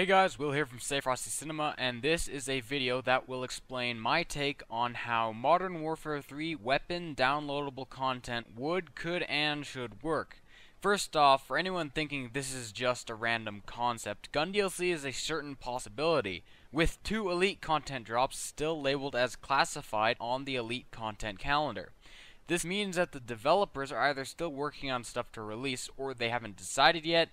Hey guys, Will here from StayFrostyCinema, and this is a video that will explain my take on how Modern Warfare 3 weapon downloadable content would, could, and should work. First off, for anyone thinking this is just a random concept, Gun DLC is a certain possibility, with 2 Elite content drops still labeled as classified on the Elite content calendar. This means that the developers are either still working on stuff to release, or they haven't decided yet,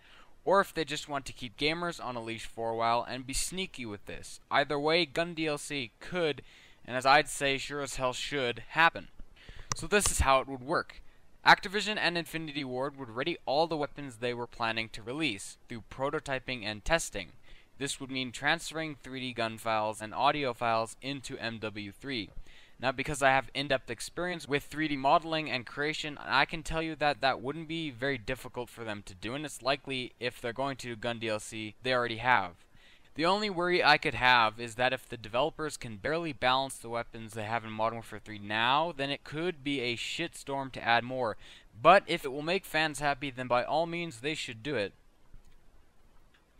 or if they just want to keep gamers on a leash for a while and be sneaky with this. Either way, Gun DLC could, and as I'd say, sure as hell should, happen. So this is how it would work. Activision and Infinity Ward would ready all the weapons they were planning to release, through prototyping and testing. This would mean transferring 3D gun files and audio files into Mw3. Now, because I have in-depth experience with 3D modeling and creation, I can tell you that that wouldn't be very difficult for them to do, and it's likely, if they're going to do Gun DLC, they already have. The only worry I could have is that if the developers can barely balance the weapons they have in Modern Warfare 3 now, then it could be a shitstorm to add more. But if it will make fans happy, then by all means they should do it.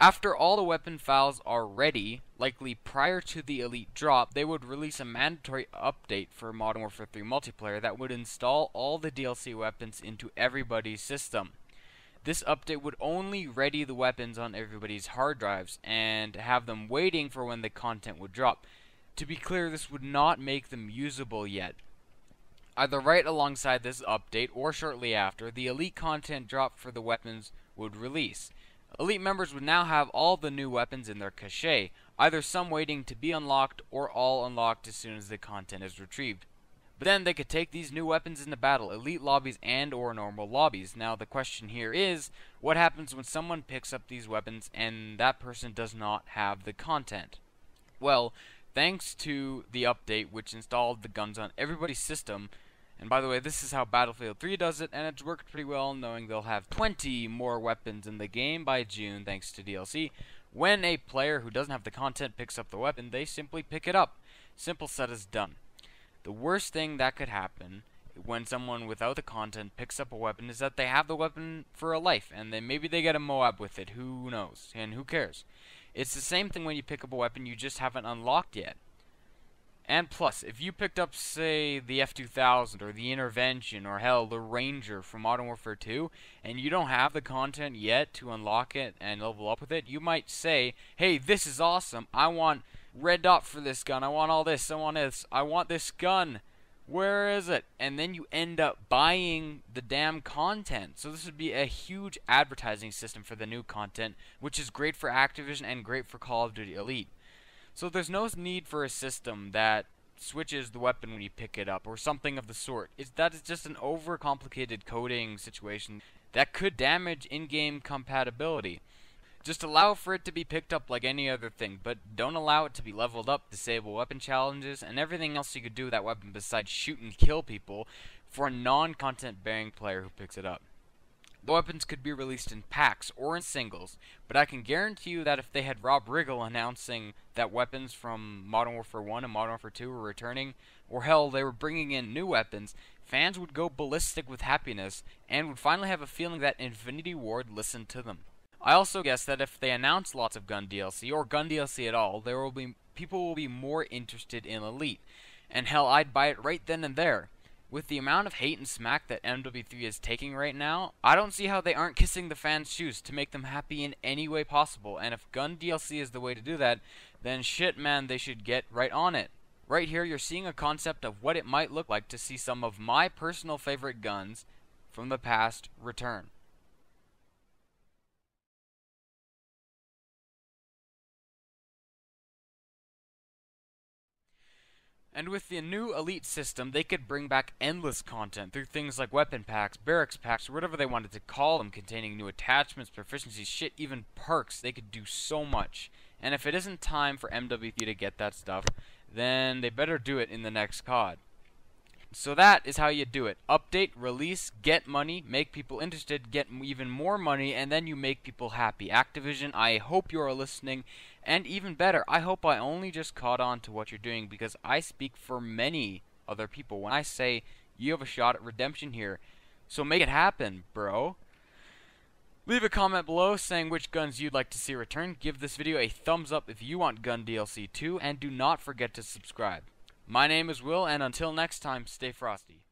After all the weapon files are ready, likely prior to the Elite drop, they would release a mandatory update for Modern Warfare 3 multiplayer that would install all the DLC weapons into everybody's system. This update would only ready the weapons on everybody's hard drives and have them waiting for when the content would drop. To be clear, this would not make them usable yet. Either right alongside this update or shortly after, the Elite content drop for the weapons would release. Elite members would now have all the new weapons in their cache, either some waiting to be unlocked or all unlocked as soon as the content is retrieved. But then they could take these new weapons into battle, Elite lobbies and or normal lobbies. Now the question here is, what happens when someone picks up these weapons and that person does not have the content? Well, thanks to the update which installed the guns on everybody's system, and by the way, this is how Battlefield 3 does it, and it's worked pretty well, knowing they'll have 20 more weapons in the game by June thanks to DLC. When a player who doesn't have the content picks up the weapon, they simply pick it up. Simple said as done. The worst thing that could happen when someone without the content picks up a weapon is that they have the weapon for a life, and then maybe they get a Moab with it, who knows, and who cares. It's the same thing when you pick up a weapon you just haven't unlocked yet. And plus, if you picked up, say, the F2000 or the Intervention or hell, the Ranger from Modern Warfare 2, and you don't have the content yet to unlock it and level up with it, you might say, hey, this is awesome, I want red dot for this gun, I want all this, I want this gun, where is it? And then you end up buying the damn content. So this would be a huge advertising system for the new content, which is great for Activision and great for Call of Duty Elite. So there's no need for a system that switches the weapon when you pick it up, or something of the sort. That is just an overcomplicated coding situation that could damage in-game compatibility. Just allow for it to be picked up like any other thing, but don't allow it to be leveled up, disable weapon challenges, and everything else you could do with that weapon besides shoot and kill people for a non-content bearing player who picks it up. The weapons could be released in packs or in singles, but I can guarantee you that if they had Rob Riggle announcing that weapons from Modern Warfare 1 and Modern Warfare 2 were returning, or hell, they were bringing in new weapons, fans would go ballistic with happiness and would finally have a feeling that Infinity Ward listened to them. I also guess that if they announce lots of Gun DLC, or Gun DLC at all, people will be more interested in Elite, and hell, I'd buy it right then and there. With the amount of hate and smack that Mw3 is taking right now, I don't see how they aren't kissing the fans' shoes to make them happy in any way possible, and if Gun DLC is the way to do that, then shit man, they should get right on it. Right here, you're seeing a concept of what it might look like to see some of my personal favorite guns from the past return. And with the new Elite system, they could bring back endless content through things like weapon packs, barracks packs, or whatever they wanted to call them, containing new attachments, proficiencies, shit, even perks. They could do so much. And if it isn't time for Mw3 to get that stuff, then they better do it in the next COD. So that is how you do it. Update, release, get money, make people interested, get even more money, and then you make people happy. Activision, I hope you are listening, and even better, I hope I only just caught on to what you're doing, because I speak for many other people when I say you have a shot at redemption here. So make it happen, bro. Leave a comment below saying which guns you'd like to see returned. Give this video a thumbs up if you want Gun DLC too, and do not forget to subscribe. My name is Will, and until next time, stay frosty.